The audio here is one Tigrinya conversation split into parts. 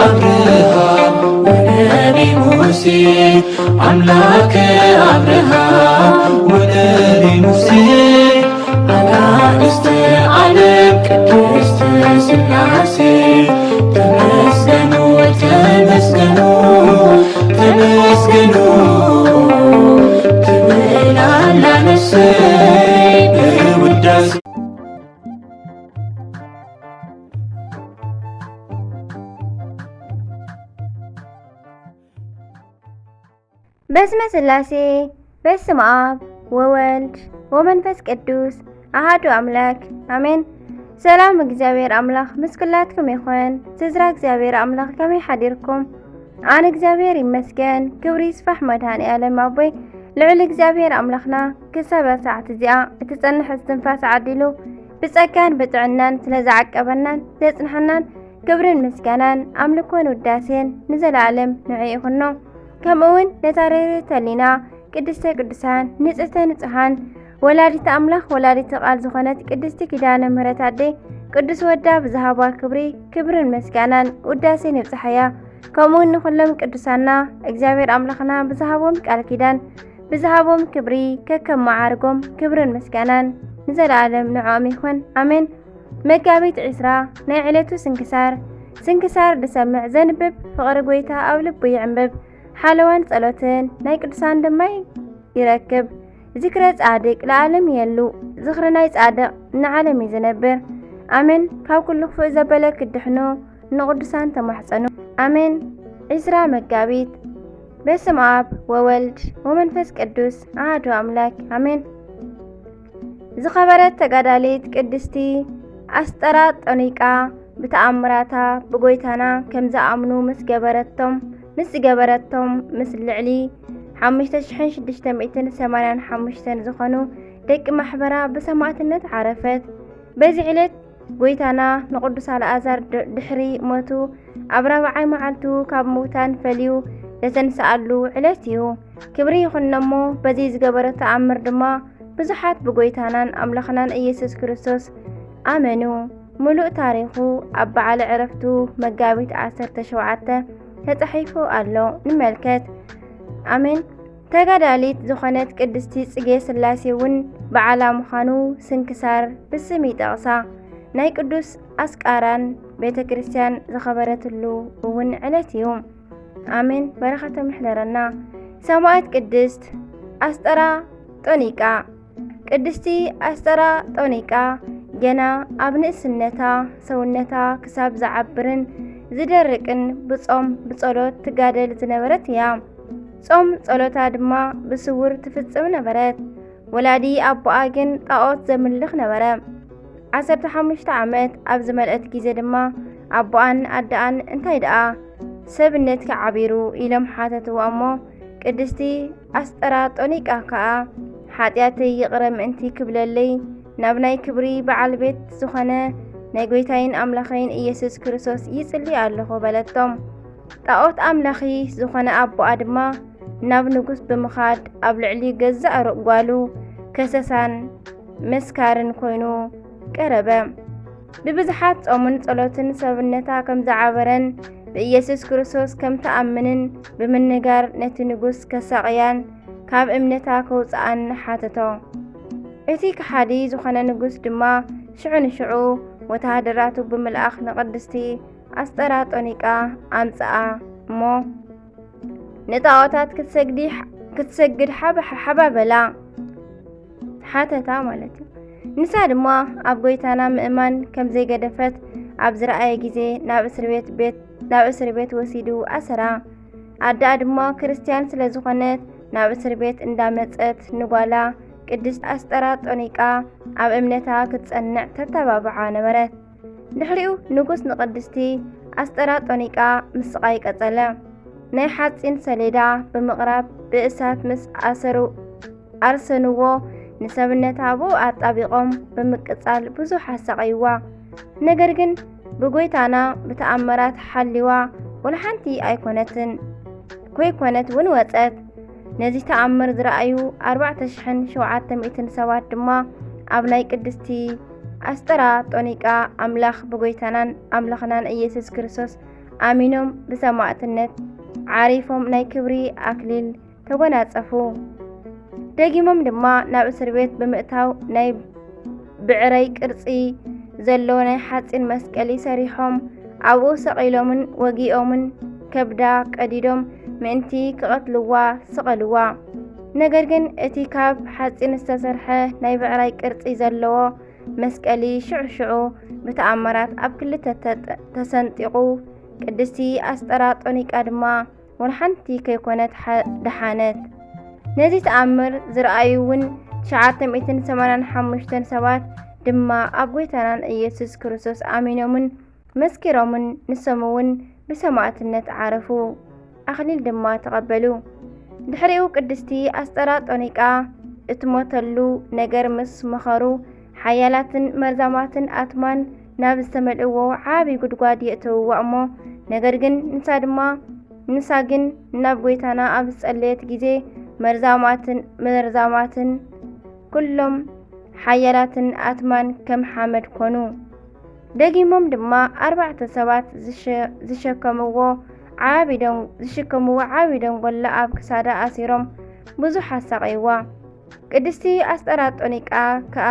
أبراهام ونبي موسى أملاك أبراهام ونبي موسى أنا استعلم قدست سلاسي تمسكنوا تمسكنوا تمسكنوا تبل على نفسي بوداس በስመ ሥላሴ በስመ አብ ወወልድ ወመንፈስ ቅዱስ አሐዱ አምላክ አሜን። ሰላም እግዚአብሔር አምላክ ምስ ኩላትኩም ይኹን። ትዝራ እግዚአብሔር አምላክ ከመይ ሓዲርኩም? ኣነ እግዚአብሔር ይመስገን። ክብሪ ይስፋሕ መድኃኔዓለም ኣቦይ ልዑል እግዚአብሔር አምላኽና ክሳብ ሰዓት እዚኣ እትጸንሕ እስትንፋስ ዓዲሉ ብጸጋን ብጥዕናን ስለዝዓቀበናን ዘጽንሐናን ክብርን ምስጋናን ኣምልኮን ውዳሴን ንዘላለም ንዕይ ይኹኖ። ከምኡውን ነታረሪት ህሊና ቅድስተ ቅዱሳን ንጽሕተ ንጹሓን ወላዲተ አምላኽ ወላዲተ ቃል ዝኾነት ቅድስቲ ኪዳነ ምህረት ኣዴ ቅዱስ ወዳ ብዝሃባ ክብርን ምስጋናን ውዳሴን ይብጽሐያ። ከምኡውን ንኹሎም ቅዱሳና እግዚአብሔር አምላኽና ብዝሃቦም ቃል ኪዳን ብዝሃቦም ክብሪ ከከም መዓርጎም ክብርን ምስጋናን ንዘላለም ንዖም ይኹን አሜን። መጋቢት 20 ናይ ዕለቱ ስንክሳር ድሰምዕ ዘንብብ ፍቕሪ ጎይታ ኣብ ልቡ ይዕንብብ ሓለዋን ጸሎትን ናይ ቅዱሳን ድማ ይረክብ። ዚክረ ጻድቅ ለዓለም የሉ ዝኽሪ ናይ ጻድቕ ንዓለም እዩ ዝነብር አሜን። ካብ ኩሉ ክፉእ ዘበለ ክድሕኑ ንቅዱሳን ተማሕፀኑ አሜን። 20 መጋቢት በስመ አብ ወወልድ ወመንፈስ ቅዱስ አሐዱ አምላክ አሜን። ዝኸበረት ተጋዳሊት ቅድስቲ አስጠራጦኒቃ ብተአምራታ ብጎይታና ከም ዝኣምኑ ምስ ገበረቶም ምስ ልዕሊ 5685 ዝኾኑ ደቂ ማሕበራ ብሰማዕትነት ዓረፈት። በዚ ዕለት ጎይታና ንቅዱስ አልዓዛር ድሕሪ ሞቱ ኣብ 40 መዓልቱ ካብ ምውታን ፈልዩ ዘተንስኣሉ ዕለት እዩ። ክብሪ ይኹኖሞ። በዚ ዝገበረቶ ተኣምር ድማ ብዙሓት ብጎይታናን ኣምላኽናን ኢየሱስ ክርስቶስ ኣመኑ። ሙሉእ ታሪኹ ኣብ በዓለ ዕረፍቱ መጋቢት 17 ተጻሒፉ ኣሎ ንመልከት አሜን። ተጋዳሊት ዝኾነት ቅድስቲ ጽጌ ሥላሴ እውን በዓላ ምዃኑ ስንክሳር ብስም ይጠቕሳ። ናይ ቅዱስ አስቃራን ቤተ ክርስቲያን ዝኸበረትሉ እውን ዕለት እዩ አሜን። በረኸቶም ይሕለረና። ሰማዕት ቅድስት አስጠራጦኒቃ ቅድስቲ አስጠራጦኒቃ ገና ኣብ ንእስነታ ሰውነታ ክሳብ ዝዓብርን ዝደርቅን ብጾም ብጸሎት ትጋደል ዝነበረት እያ። ጾም ጸሎታ ድማ ብስውር ትፍጽም ነበረት። ወላዲ ኣቦኣ ግን ጣዖት ዘምልኽ ነበረ። 15 ዓመት ኣብ ዝመልአት ጊዜ ድማ ኣቦኣን ኣደኣን እንታይ ደኣ ሰብነት ከዓቢሩ ኢሎም ሓተትዋ እሞ ቅድስቲ አስጠራጦኒቃ ከዓ ሓጢኣተይ ይቕረ ምእንቲ ክብለለይ ናብ ናይ ክብሪ በዓል ቤት ዝኾነ ናይ ጎይታይን ኣምላኸይን ኢየሱስ ክርስቶስ ይጽልይ ኣለኹ በለቶም። ጣዖት ኣምላኺ ዝኾነ ኣቦኣ ድማ ናብ ንጉስ ብምኻድ ኣብ ልዕሊ ገዛእ ጓሉ ከሰሳን መስካርን ኮይኑ ቀረበ። ብብዙሓት ጾምን ጸሎትን ሰብነታ ከም ዝዓበረን ብኢየሱስ ክርስቶስ ከም ተኣምንን ብምንጋር ነቲ ንጉስ ከሳቕያን ካብ እምነታ ከውፅኣን ሓተቶ። እቲ ከሓዲ ዝኾነ ንጉስ ድማ ሽዑ ንሽዑ ወተሃደራቱ ብምልኣኽ ንቅድስቲ አስጠራጦኒቃ ኣምጽኣ እሞ ንጣዖታት ክትሰግድ ሓባበላ ሓተታ ማለት እዩ። ንሳ ድማ ኣብ ጎይታና ምእማን ከም ዘይገደፈት ኣብ ዝረኣየ ጊዜ ናብ እስር ቤት ወሲዱ ኣሰራ። ኣዳኣ ድማ ክርስቲያን ስለ ዝኾነት ናብ እስር ቤት እንዳመፀት ንጓላ ቅድስት አስጠራጦኒቃ ኣብ እምነታ ክትጸንዕ ተተባብዓ ነበረት። ድሕሪኡ ንጉስ ንቅድስቲ አስጠራጦኒቃ ምስቃይ ቀጸለ። ናይ ሓጺን ሰሌዳ ብምቕራብ ብእሳት ምስ ኣርሰንዎ ንሰብነታ ብኡ ኣጣቢቖም ብምቅጻል ብዙሕ ኣሰቃይዋ። ነገር ግን ብጎይታና ብተኣምራት ሓሊዋ ወላሓንቲ ኮይኮነት እውን ወፀት። ነዚ ተኣምር ዝረኣዩ 4700 ሰባት ድማ ኣብ ናይ ቅድስቲ አስጠራጦኒቃ ኣምላኽ ብጎይታናን ኣምላኽናን ኢየሱስ ክርስቶስ ኣሚኖም ብሰማዕትነት ዓሪፎም ናይ ክብሪ ኣክሊል ተጎናጸፉ። ደጊሞም ድማ ናብ እስር ቤት ብምእታው ናይ ብዕረይ ቅርጺ ዘለዎ ናይ ሓጺን መስቀሊ ሰሪሖም ኣብኡ ሰቒሎምን ወጊኦምን ከብዳ ቀዲዶም ምእንቲ ክቐትልዋ ስቐልዋ። ነገር ግን እቲ ካብ ሓጺን ዝተሰርሐ ናይ ብዕራይ ቅርጺ ዘለዎ መስቀሊ ሽዑ ብተኣምራት ኣብ ክልተ ተሰንጢቑ። ቅድስቲ ኣስጠራጦኒቃ ድማ ወልሓንቲ ከይኮነት ደሓነት። ነዚ ተኣምር ዝረኣዩውን 985 ሰባት ድማ ኣብ ጎይታናን ኢየሱስ ክርስቶስ ኣሚኖምን መስኪሮምን ንሶምውን ብሰማዕትነት ዓረፉ፣ ኣክሊል ድማ ተቐበሉ። ድሕሪኡ ቅድስቲ ኣስጠራጦኒቃ እትሞተሉ ነገር ምስ መኸሩ ሓያላትን መርዛማትን ኣትማን ናብ ዝተመልእዎ ዓብዪ ጉድጓድ የእተውዋ እሞ ነገር ግን ንሳ ግን ናብ ጎይታና ኣብ ዝጸለየት ጊዜ መርዛማትን ኩሎም ሓያላትን ኣትማን ከም ሓመድ ኮኑ። ደጊሞም ድማ 4 ሰባት ዝሽከምዎ ዓብዪ ደንጎላ ኣብ ክሳዳ ኣሲሮም ብዙሕ ኣሳቒይዋ። ቅድስቲ ኣስጠራጦኒቃ ከኣ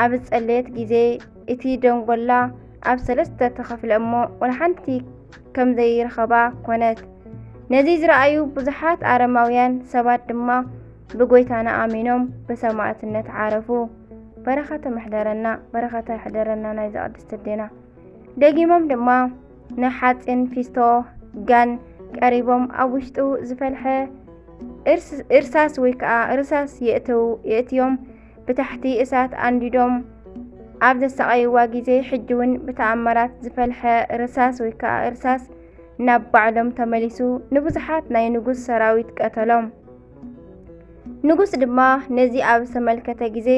ኣብ ዝጸለየት ጊዜ እቲ ደንጎላ ኣብ 3 ተኸፍለ እሞ ወልሓንቲ ከም ዘይረኸባ ኮነት። ነዚ ዝረኣዩ ብዙሓት ኣረማውያን ሰባት ድማ ብጎይታና ኣሚኖም ብሰማዕትነት ዓረፉ። በረኸተ ይሕደረና ናይ ዘቅድስት ዴና። ደጊሞም ድማ ንሓጺን ፊስቶ ጋን ቀሪቦም ኣብ ውሽጡ ዝፈልሐ እርሳስ ወይ ከዓ እርሳስ የእትዮም ብታሕቲ እሳት አንዲዶም ኣብ ዘሰቃይዋ ጊዜ ሕጂውን ብተኣምራት ዝፈልሐ እርሳስ ወይ ከዓ እርሳስ ናብ ባዕሎም ተመሊሱ ንብዙሓት ናይ ንጉስ ሰራዊት ቀተሎም። ንጉስ ድማ ነዚ ኣብ ተመልከተ ጊዜ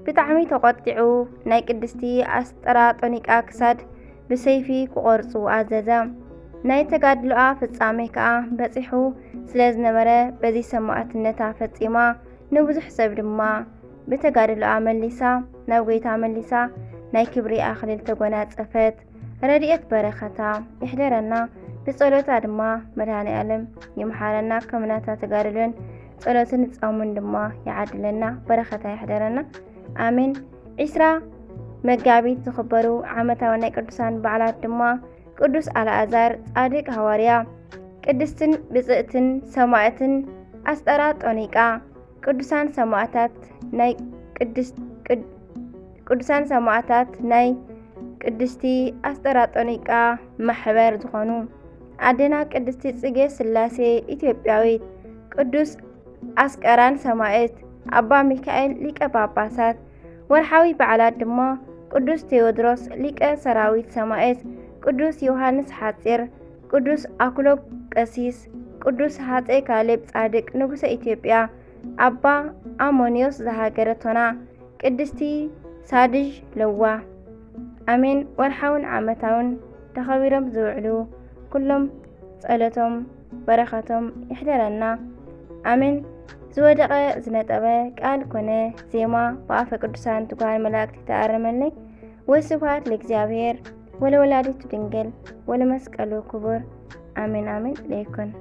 ብጣዕሚ ተቆጢዑ ናይ ቅድስቲ ኣስጠራጦኒቃ ክሳድ ብሰይፊ ክቆርጹ ኣዘዘ። ናይ ተጋድሎኣ ፍጻሜ ከዓ በፂሑ ስለ ዝነበረ በዚ ሰማዕትነታ ፈጺማ ንብዙሕ ሰብ ድማ ብተጋድሎኣ መሊሳ ናብ ጎይታ መሊሳ ናይ ክብሪ ኣክሊል ተጎናጸፈት። ረድኤት በረኸታ ይሕደረና፣ ብጸሎታ ድማ መድኃኔዓለም ይምሓረና። ከምናታ ተጋድሎን ጸሎትን ጾሙን ድማ ይዓድለና፣ በረኸታ ይሕደረና። አሜን። 20 መጋቢት ዝኽበሩ ዓመታዊ ናይ ቅዱሳን በዓላት ድማ ቅዱስ አልዓዛር ጻድቅ ሐዋርያ፣ ቅድስትን ብጽእትን ሰማዕትን ኣስጠራጦኒቃ፣ ቅዱሳን ሰማዕታት ናይ ቅድስቲ ኣስጠራጦኒቃ ማሕበር ዝኾኑ ኣዴና ቅድስቲ ጽጌ ስላሴ ኢትዮጵያዊት፣ ቅዱስ አስቀራን ሰማዕት፣ አባ ሚካኤል ሊቀ ጳጳሳት። ወርሓዊ በዓላት ድማ ቅዱስ ቴዎድሮስ ሊቀ ሰራዊት ሰማዕት፣ ቅዱስ ዮሐንስ ሓጺር፣ ቅዱስ አክሎግ ቀሲስ፣ ቅዱስ ሃፀይ ካሌብ ጻድቅ ንጉሰ ኢትዮጵያ፣ አባ አሞኒዮስ ዘሃገረ ቶና፣ ቅድስቲ ሳድዥ ለዋ። አሜን። ወርሓውን ዓመታውን ተኸቢሮም ዝውዕሉ ኩሎም ጸሎቶም በረኸቶም ይሕደረና። አሜን። ዝወደቐ ዝነጠበ ቃል ኮነ ዜማ በአፈ ቅዱሳን ትጓን መላእክት ተአረመልኝ። ወስብሐት ለእግዚአብሔር ወለወላዲቱ ድንግል ወለመስቀሉ ክቡር። አሜን አሜን ለይኩን።